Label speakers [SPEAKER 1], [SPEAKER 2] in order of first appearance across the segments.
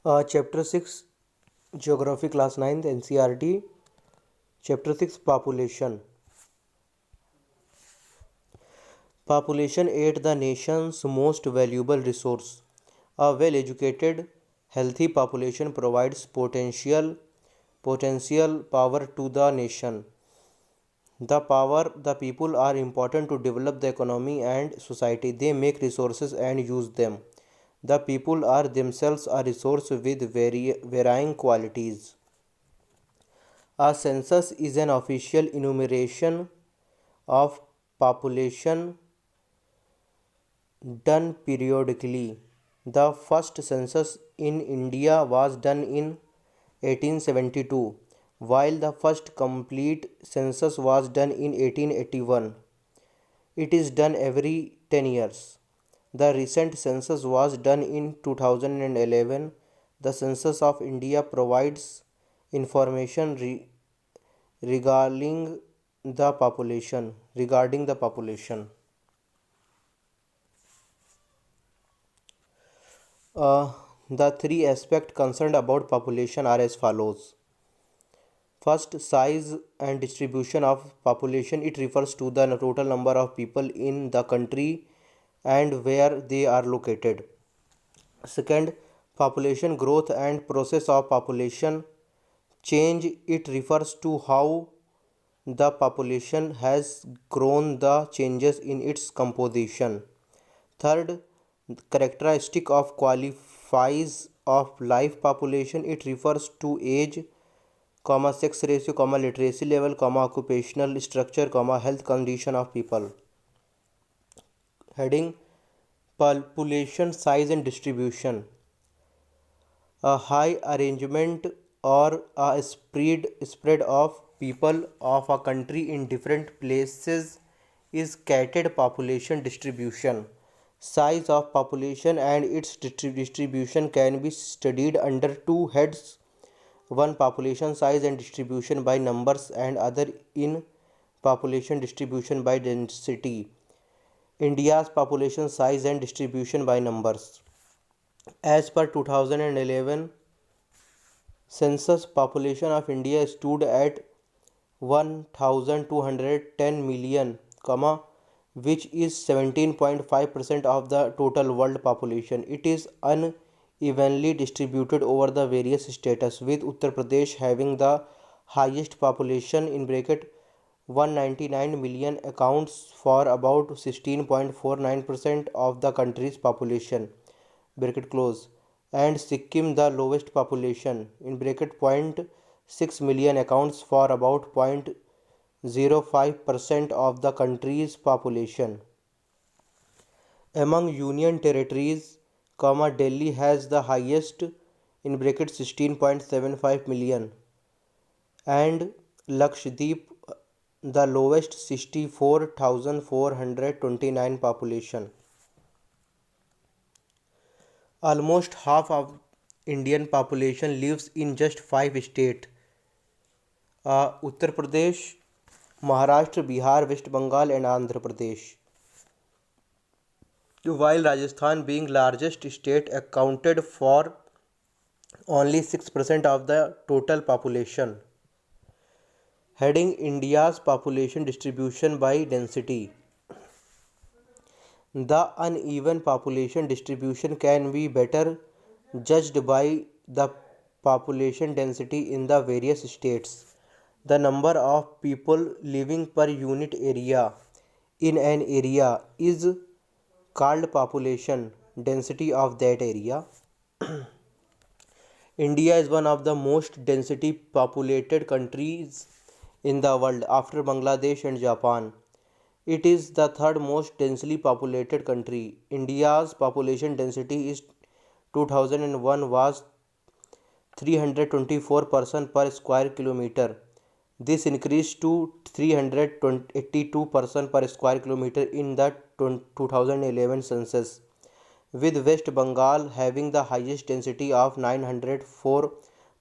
[SPEAKER 1] Chapter 6 Geography Class 9th NCERT. Chapter 6 Population. Population ate the nation's most valuable resource. A well educated, healthy population provides potential power to the nation. The people are important to develop the economy and society. They make resources and use them. The people are themselves a resource with varying qualities. A census is an official enumeration of population done periodically. The first census in India was done in 1872, while the first complete census was done in 1881. It is done every 10 years. The recent census was done in 2011. The Census of India provides information regarding the population. The three aspects concerned about population are as follows. First, size and distribution of population. It refers to the total number of people in the country and where they are located. Second, population growth and process of population change. It refers to how the population has grown, the changes in its composition. Third, characteristic of qualifies of life population. It refers to age, sex ratio, literacy level, occupational structure, health condition of people. Heading: population size and distribution. A high arrangement or a spread of people of a country in different places is scattered population distribution. Size of population and its distribution can be studied under two heads: one population size and distribution by numbers, and other in population distribution by density. India's population size and distribution by numbers. As per 2011 census, population of India stood at 1210 million, which is 17.5% of the total world population. It is unevenly distributed over the various states, with Uttar Pradesh having the highest population (199 million) accounts for about 16.49% of the country's population and Sikkim the lowest population (0.6 million) accounts for about 0.05% of the country's population. Among union territories, Delhi has the highest (16.75 million) and Lakshadweep the lowest 64,429 population. Almost half of Indian population lives in just 5 states: Uttar Pradesh, Maharashtra, Bihar, West Bengal and Andhra Pradesh. While Rajasthan, being largest state, accounted for only 6% of the total population. Heading: India's population distribution by density. The uneven population distribution can be better judged by the population density in the various states. The number of people living per unit area in an area is called population density of that area. India is one of the most densely populated countries in the world after Bangladesh and Japan. It is the third most densely populated country. India's population density in 2001 was 324 person per square kilometer. This increased to 382 person per square kilometer in the 2011 census, with West Bengal having the highest density of 904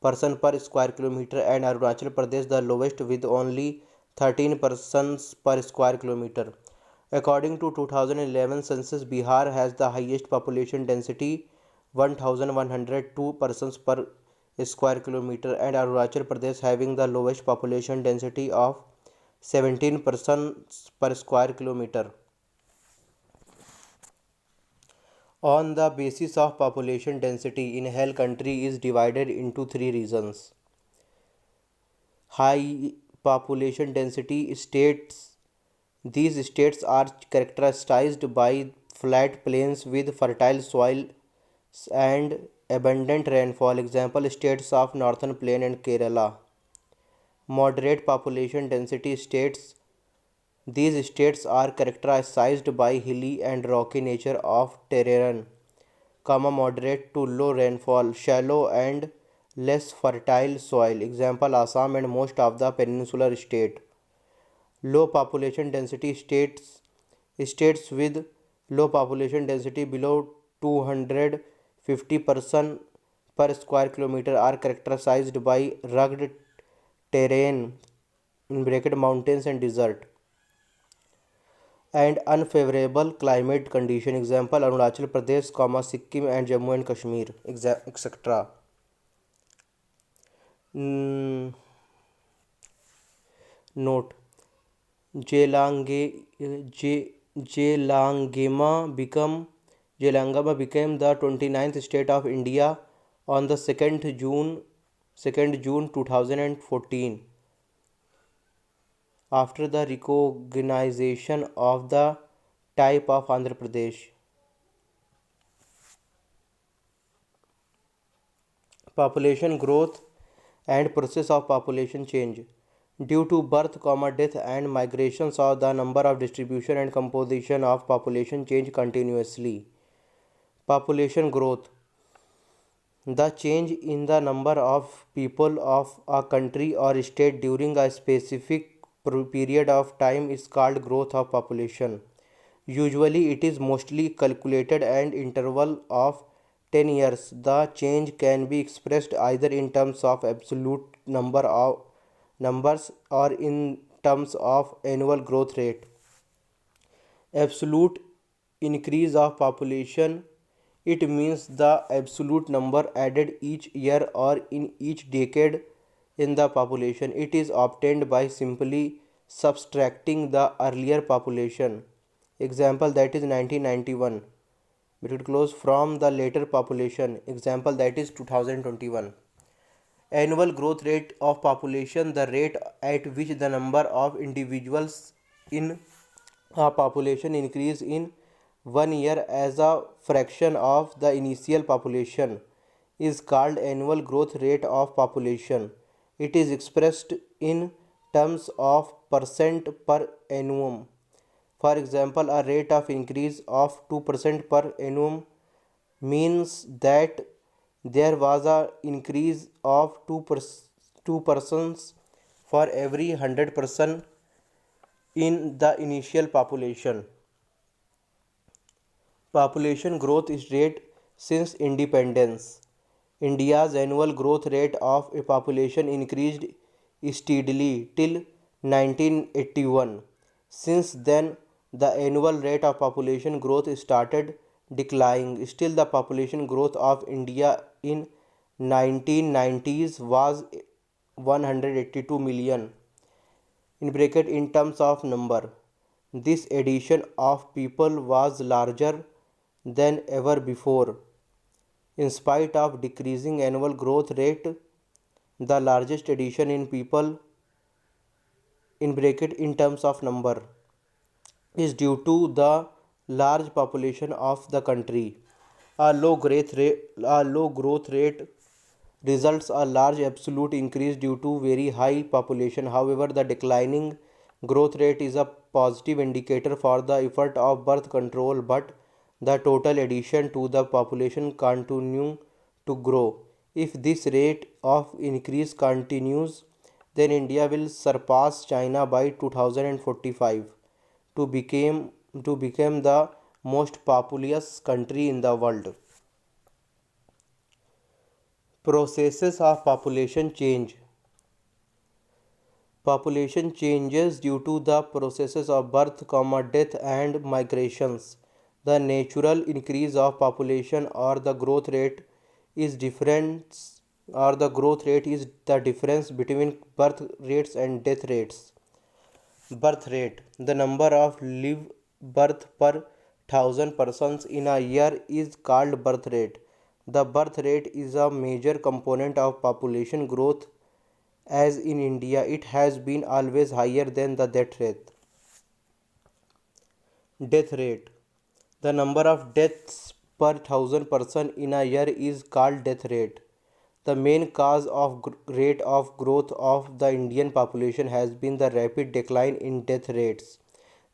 [SPEAKER 1] person per square kilometer and Arunachal Pradesh the lowest with only 13 persons per square kilometer. According to 2011 census, Bihar has the highest population density 1102 persons per square kilometer, and Arunachal Pradesh having the lowest population density of 17 persons per square kilometer. On the basis of population density, in whole country is divided into three regions. High population density states. These states are characterized by flat plains with fertile soil and abundant rainfall. Example states of Northern Plain and Kerala. Moderate population density states. These states are characterized by hilly and rocky nature of terrain, moderate to low rainfall, shallow and less fertile soil. Example Assam and most of the peninsular state. Low population density states with low population density below 250 person per square kilometer are characterized by rugged terrain mountains and desert and unfavorable climate condition. Example Arunachal Pradesh, Sikkim and Jammu and Kashmir, etc. Note: Jelangama became the 29th state of India on the 2nd June 2014 after the recognition of the type of Andhra Pradesh. Population growth and process of population change. Due to birth, death and migrations of the number of distribution and composition of population change continuously. Population growth. The change in the number of people of a country or state during a specific period of time is called growth of population. Usually it is mostly calculated and interval of 10 years. The change can be expressed either in terms of absolute numbers or in terms of annual growth rate. Absolute increase of population, it means the absolute number added each year or in each decade in the population. It is obtained by simply subtracting the earlier population. Example that is 1991 from the later population. Example that is 2021. Annual growth rate of population, the rate at which the number of individuals in a population increase in 1 year as a fraction of the initial population, is called annual growth rate of population. It is expressed in terms of percent per annum. For example, a rate of increase of 2% per annum means that there was an increase of 2 persons for every 100 person in the initial population. Population growth is rate since independence. India's annual growth rate of a population increased steadily till 1981. Since then, the annual rate of population growth started declining. Still, the population growth of India in 1990s was 182 million in terms of number. This addition of people was larger than ever before. In spite of decreasing annual growth rate, the largest addition in people in terms of number is due to the large population of the country. A low growth rate results a large absolute increase due to very high population. However, the declining growth rate is a positive indicator for the effort of birth control, but the total addition to the population continue to grow. If this rate of increase continues, then India will surpass China by 2045 to become the most populous country in the world. Processes of population change. Population changes due to the processes of birth, death and migrations. The natural increase of population or the growth rate is difference or the growth rate is the difference between birth rates and death rates. Birth rate: the number of live birth per thousand persons in a year is called birth rate. The birth rate is a major component of population growth, as in India it has been always higher than the death rate. Death rate: the number of deaths per thousand person in a year is called death rate. The main cause of rate of growth of the Indian population has been the rapid decline in death rates.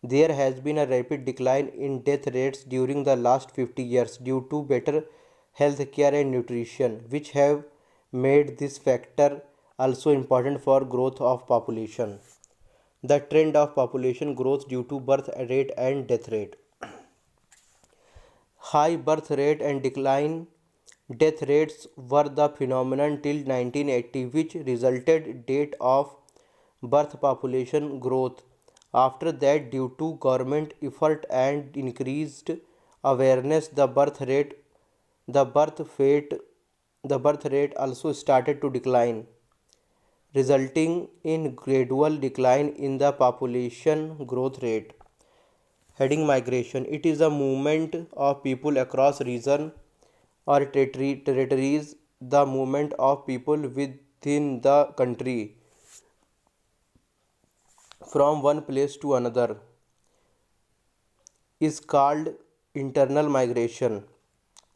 [SPEAKER 1] There has been a rapid decline in death rates during the last 50 years due to better health care and nutrition, which have made this factor also important for growth of population. The trend of population growth due to birth rate and death rate. High birth rate and decline death rates were the phenomenon till 1980, which resulted date of birth population growth. After that, due to government effort and increased awareness, the birth rate the birth rate also started to decline, resulting in gradual decline in the population growth rate. Heading: migration. It is a movement of people across region or territories. The movement of people within the country from one place to another is called internal migration.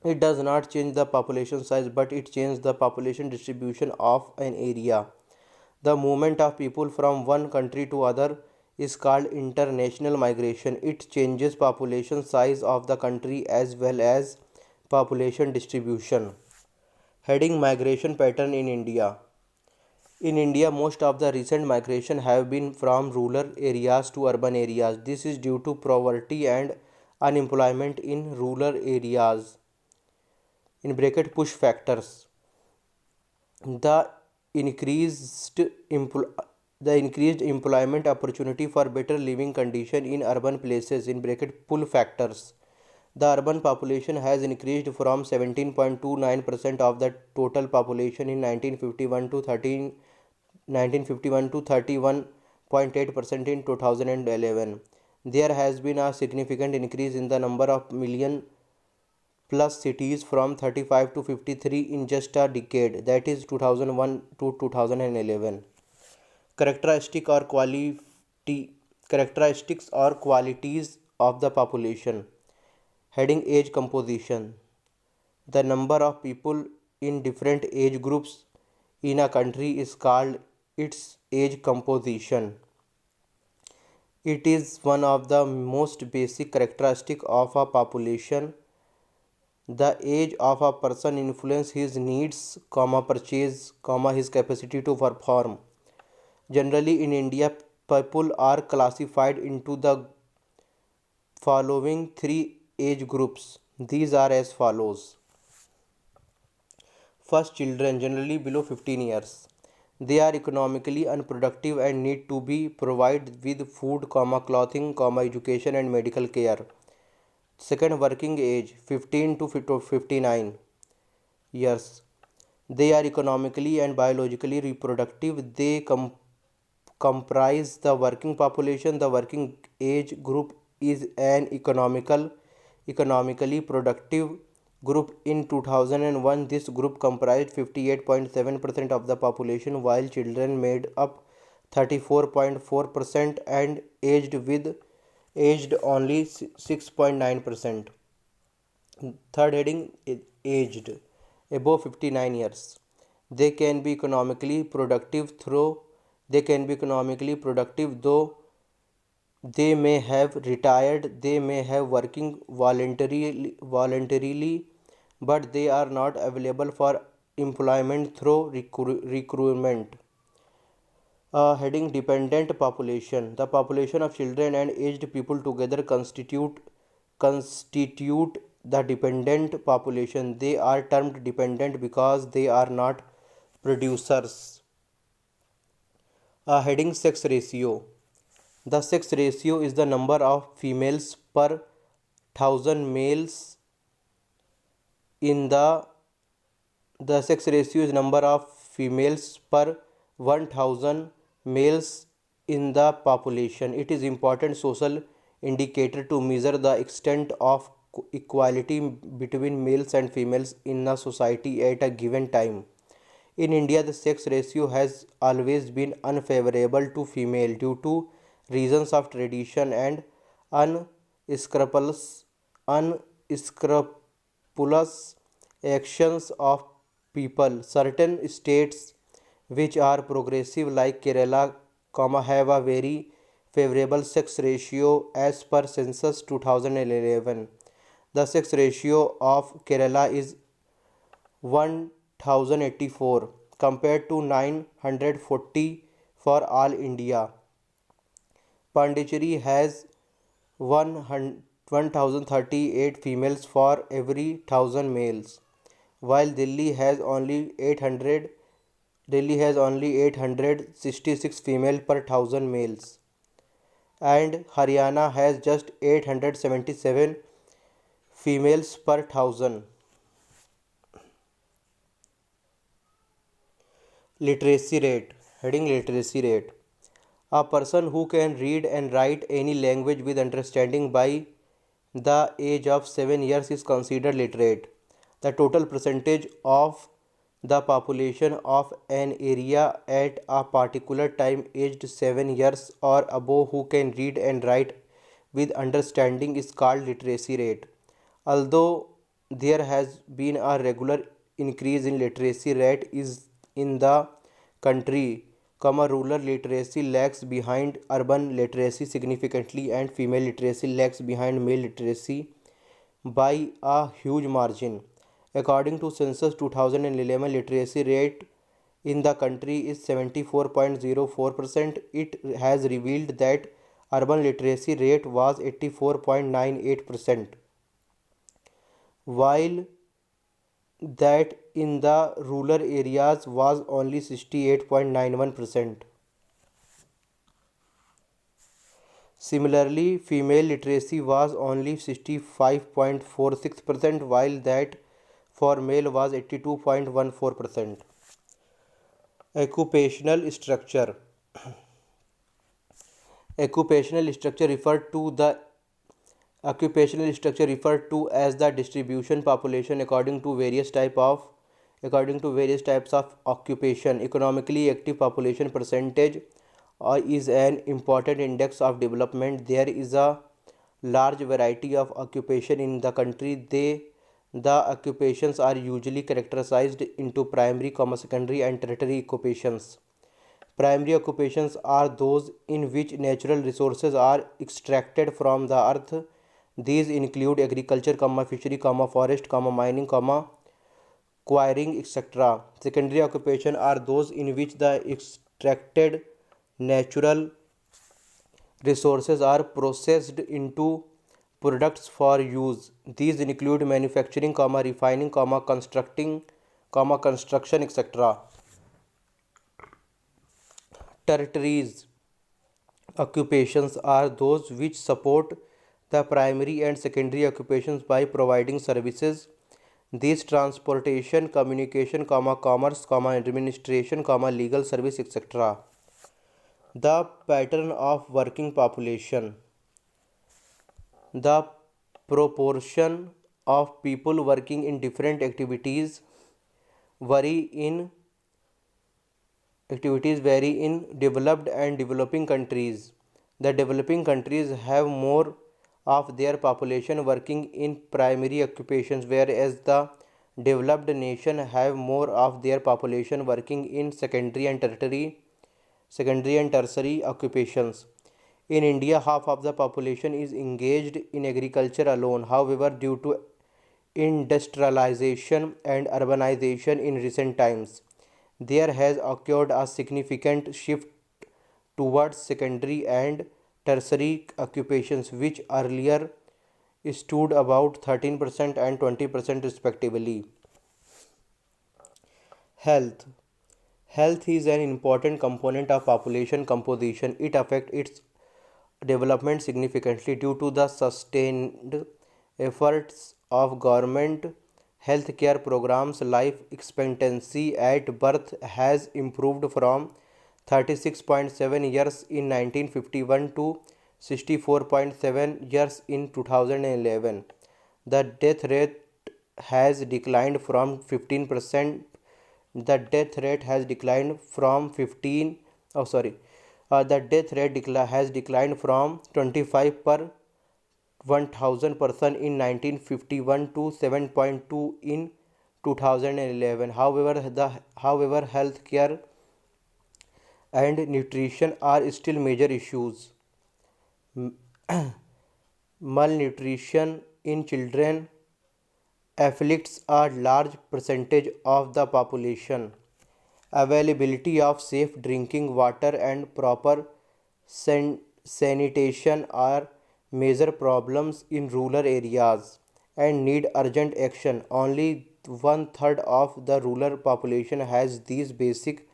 [SPEAKER 1] It does not change the population size, but it changes the population distribution of an area. The movement of people from one country to other is called international migration. It changes population size of the country as well as population distribution. Heading: migration pattern in India. In India, most of the recent migration have been from rural areas to urban areas. This is due to poverty and unemployment in rural areas. In bracket, push factors. The increased the increased employment opportunity for better living condition in urban places. In bracket, pull factors. The urban population has increased from 17.29% of the total population in 1951 to 31.8% in 2011. There has been a significant increase in the number of million plus cities from 35 to 53 in just a decade, that is 2001 to 2011. Characteristic or quality Characteristics or qualities of the population. Heading: age composition. The number of people in different age groups in a country is called its age composition. It is one of the most basic characteristic of a population. The age of a person influences his needs, purchase, his capacity to perform. Generally in India, people are classified into the following three age groups. These are as follows. First, children, generally below 15 years. They are economically unproductive and need to be provided with food, clothing, education and medical care. Second, working age 15 to 59 years. They are economically and biologically reproductive. They comprise the working population. The working age group is an economically productive group. In 2001, this group comprised 58.7% of the population, while children made up 34.4% and aged only 6.9%. Third heading: aged above 59 years. They can be economically productive though they may have retired. They may have working voluntarily, but they are not available for employment through recruitment. Heading: dependent population. The population of children and aged people together constitute the dependent population. They are termed dependent because they are not producers. Heading: sex ratio. The sex ratio is the number of females per 1000 males in the sex ratio is number of females per 1000 males in the population. It is important social indicator to measure the extent of equality between males and females in a society at a given time. In India, the sex ratio has always been unfavorable to female due to reasons of tradition and unscrupulous unscrupulous actions of people. Certain states which are progressive like Kerala, have a very favorable sex ratio as per census 2011. The sex ratio of Kerala is 1084 compared to 940 for all India. Pondicherry has 1038 females for every 1000 males, while Delhi has only 866 female per 1000 males, and Haryana has just 877 females per 1000. Literacy rate. Heading literacy rate. A person who can read and write any language with understanding by the age of 7 years is considered literate. The total percentage of the population of an area at a particular time aged 7 years or above who can read and write with understanding is called literacy rate. Although there has been a regular increase in literacy rate is in the country, rural literacy lags behind urban literacy significantly and female literacy lags behind male literacy by a huge margin. According to census 2011, literacy rate in the country is 74.04%. It has revealed that urban literacy rate was 84.98%, while that in the rural areas was only 68.91%. Similarly, female literacy was only 65.46%, while that for male was 82.14%. Occupational structure. Occupational structure referred to the Occupational structure referred to as the distribution population according to various types of occupation. Economically active population percentage is an important index of development. There is a large variety of occupation in the country. The occupations are usually characterized into primary, secondary and tertiary occupations. Primary occupations are those in which natural resources are extracted from the earth. These include agriculture, fishery, forest, mining, quarrying, etc. Secondary occupations are those in which the extracted natural resources are processed into products for use. These include manufacturing, refining, construction, etc. Tertiary occupations are those which support the primary and secondary occupations by providing services. These transportation, communication, commerce, administration, legal service, etc. The pattern of working population. The proportion of people working in different activities vary in developed and developing countries. The developing countries have more of their population working in primary occupations, whereas the developed nation have more of their population working in secondary and tertiary occupations. In India, half of the population is engaged in agriculture alone. However, due to industrialization and urbanization in recent times, there has occurred a significant shift towards secondary and tertiary occupations, which earlier stood about 13% and 20% respectively. Health. Health is an important component of population composition. It affects its development significantly due to the sustained efforts of government healthcare programs, life expectancy at birth has improved from 36.7 years in 1951 to 64.7 years in 2011. The death rate has declined from 15%. The death rate has declined from 15 oh sorry the death rate has declined from 25 per 1000 person in 1951 to 7.2 in 2011. However, healthcare and nutrition are still major issues. Malnutrition in children afflicts a large percentage of the population. Availability of safe drinking water and proper sanitation are major problems in rural areas and need urgent action. Only one third of the rural population has these basic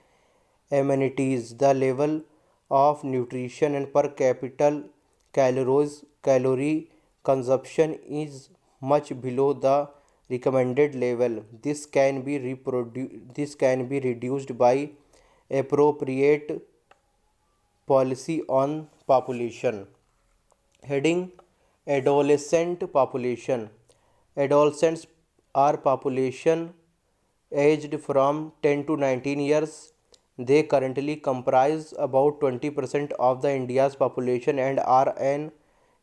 [SPEAKER 1] amenities. The level of nutrition and per capita calorie consumption is much below the recommended level. This can be reduced by appropriate policy on population. Heading: Adolescent population. Adolescents are population aged from 10 to 19 years. They currently comprise about 20% of the India's population and are an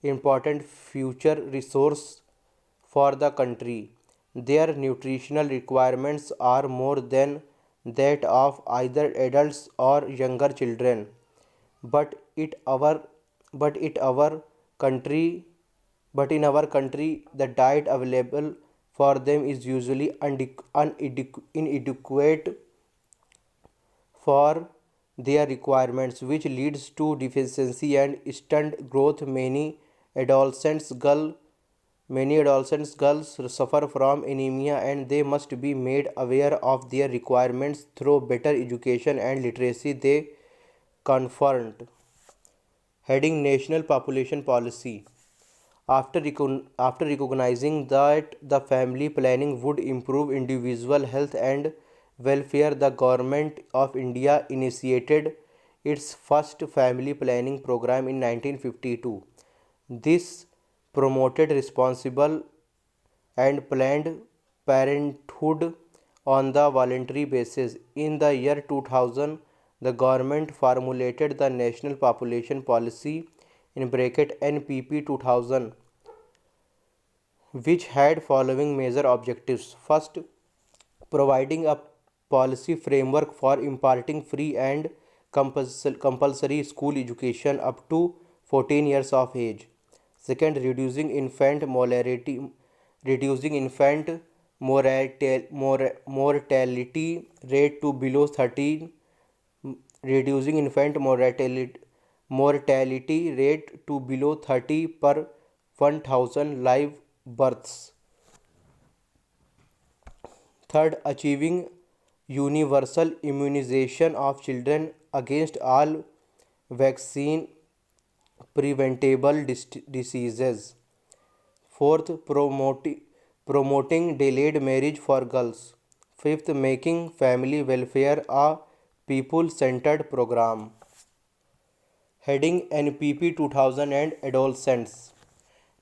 [SPEAKER 1] important future resource for the country. Their nutritional requirements are more than that of either adults or younger children. But it our but it our country but in our country the diet available for them is usually inadequate for their requirements, which leads to deficiency and stunt growth. Many adolescent girls suffer from anemia, and they must be made aware of their requirements through better education and literacy they confront. Heading: National Population Policy. After recognizing that the family planning would improve individual health and welfare, the Government of India initiated its first family planning program in 1952. This promoted responsible and planned parenthood on the voluntary basis. In the year 2000, the government formulated the National Population Policy (NPP 2000), which had following major objectives. First, providing a policy framework for imparting free and compulsory school education up to 14 years of age. Second, reducing infant mortality rate to below 13 reducing infant mortality rate to below 30 per 1000 live births. Third, achieving universal immunization of children against all vaccine preventable diseases. Fourth, promoting delayed marriage for girls. Fifth, making family welfare a people-centered program. Heading: NPP 2000 and Adolescents.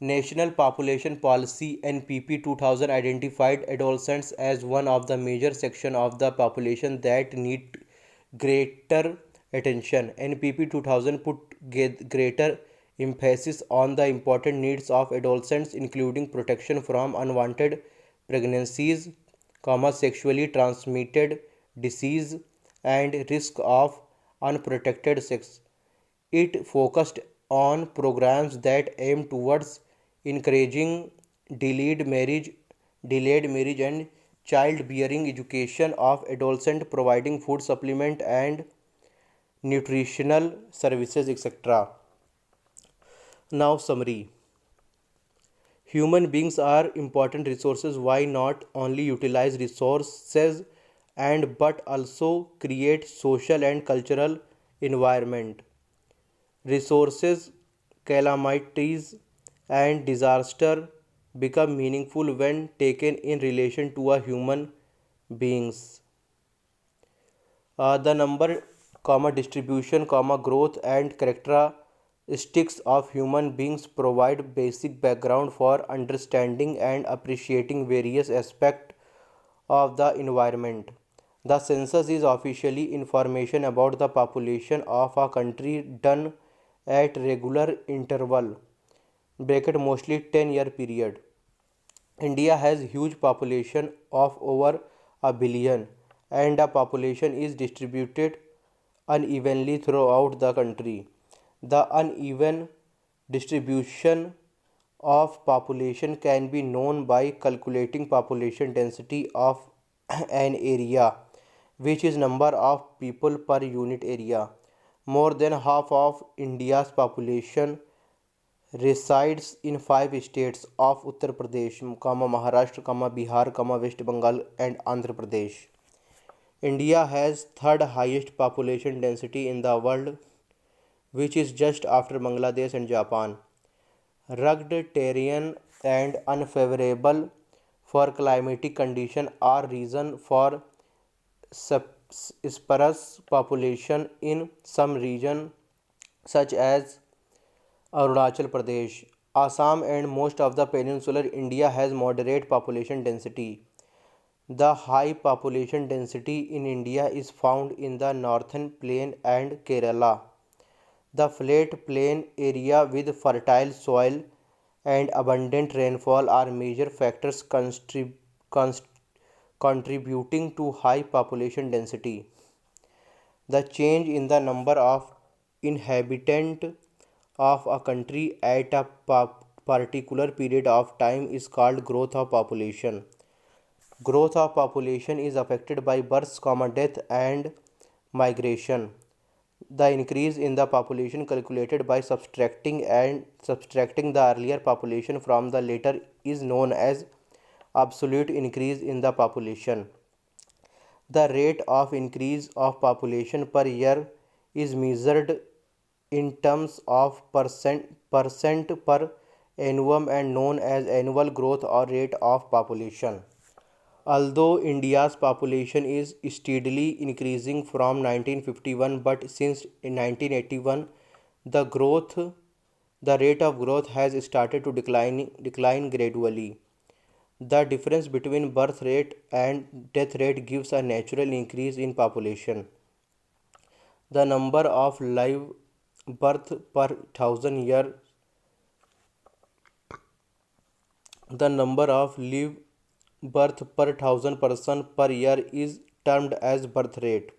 [SPEAKER 1] National Population Policy (NPP 2000) identified adolescents as one of the major sections of the population that need greater attention. NPP 2000 put greater emphasis on the important needs of adolescents, including protection from unwanted pregnancies, sexually transmitted disease, and risk of unprotected sex. It focused on programs that aim towards encouraging delayed marriage and childbearing, education of adolescents, providing food supplement and nutritional services, etc. Now summary. Human beings are important resources. Why not only utilize resources and but also create social and cultural environment? Resources, calamities and disaster become meaningful when taken in relation to a human beings. The number, distribution, growth and characteristics of human beings provide basic background for understanding and appreciating various aspects of the environment. The census is officially information about the population of a country done at regular interval, bracket mostly 10-year period. India has huge population of over a billion, and the population is distributed unevenly throughout the country. The uneven distribution of population can be known by calculating population density of an area, which is number of people per unit area. More than half of India's population resides in five states of Uttar Pradesh, Maharashtra, Bihar, West Bengal, and Andhra Pradesh. India has third highest population density in the world, which is just after Bangladesh and Japan. Rugged terrain and unfavorable for climatic condition are reason for sparse population in some region such as Arunachal Pradesh, Assam and most of the peninsular India has moderate population density. The high population density in India is found in the northern plain and Kerala. The flat plain area with fertile soil and abundant rainfall are major factors contributing to high population density. The change in the number of inhabitants of a country at a particular period of time is called growth of population. Growth of population is affected by births, death and migration. The increase in the population calculated by subtracting the earlier population from the later is known as absolute increase in the population. The rate of increase of population per year is measured in terms of percent per annum and known as annual growth or rate of population. Although India's population is steadily increasing from 1951, but since 1981 the growth the rate of growth has started to decline gradually. The difference between birth rate and death rate gives a natural increase in population. The number of live birth per thousand year the number of live birth per thousand person per year is termed as birth rate.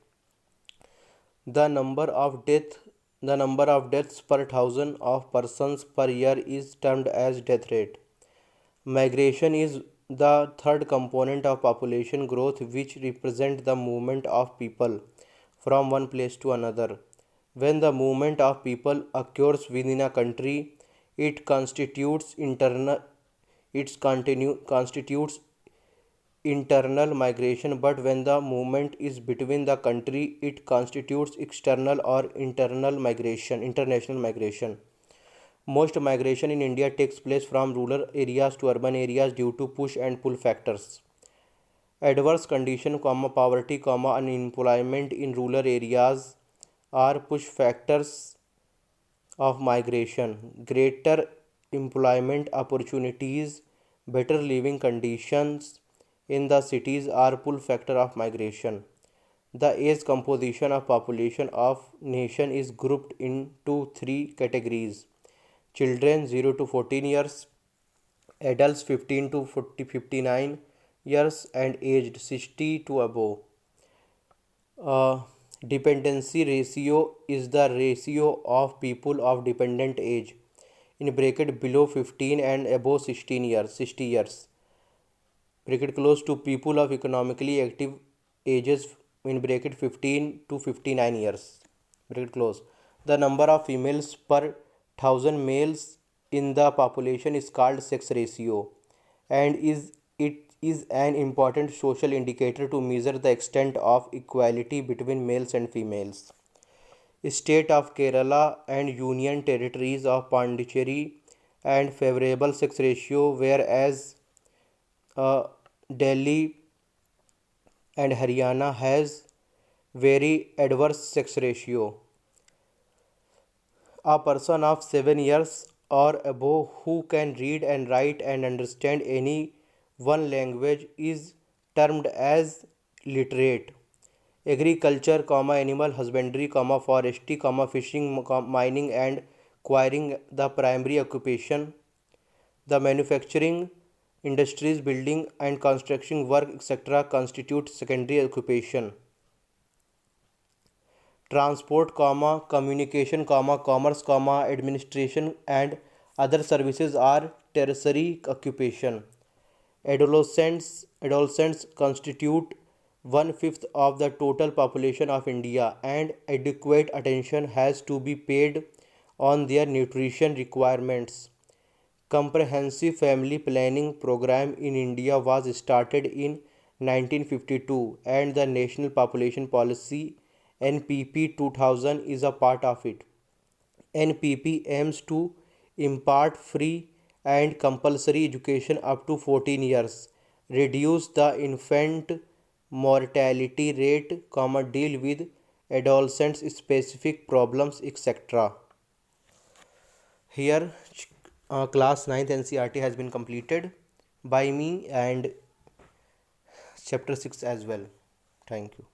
[SPEAKER 1] The number of deaths per thousand of persons per year is termed as death rate. Migration is the third component of population growth, which represents the movement of people from one place to another. When the movement of people occurs within a country, it constitutes constitutes internal migration, but when the movement is between the country, it constitutes external or international migration. Most migration in India takes place from rural areas to urban areas due to push and pull factors. Adverse condition, poverty, unemployment in rural areas are push factors of migration. Greater employment opportunities, better living conditions in the cities are pull factor of migration. The age composition of population of nation is grouped into three categories: children 0 to 14 years, adults 15 to 59 years, and aged 60 to above. Dependency ratio is the ratio of people of dependent age in bracket below 15 and above 60 years, bracket close to people of economically active ages in bracket 15 to 59 years, bracket close. The number of females per thousand males in the population is called sex ratio, and it is an important social indicator to measure the extent of equality between males and females. State of Kerala and Union Territories of Pondicherry and favorable sex ratio, whereas Delhi and Haryana has very adverse sex ratio. A person of 7 years or above who can read and write and understand any one language is termed as literate. Agriculture, animal husbandry, forestry, fishing, mining and quarrying the primary occupation. The manufacturing industries, building and construction work, etc. constitute secondary occupation. Transport, communication, commerce, administration and other services are tertiary occupation. Adolescents constitute one-fifth of the total population of India, and adequate attention has to be paid on their nutrition requirements. Comprehensive family planning program in India was started in 1952, and the National Population Policy NPP 2000 is a part of it. NPP aims to impart free and compulsory education up to 14 years, reduce the infant mortality rate, deal with adolescents' specific problems, etc. Here, class 9th NCERT has been completed by me, and chapter 6 as well. Thank you.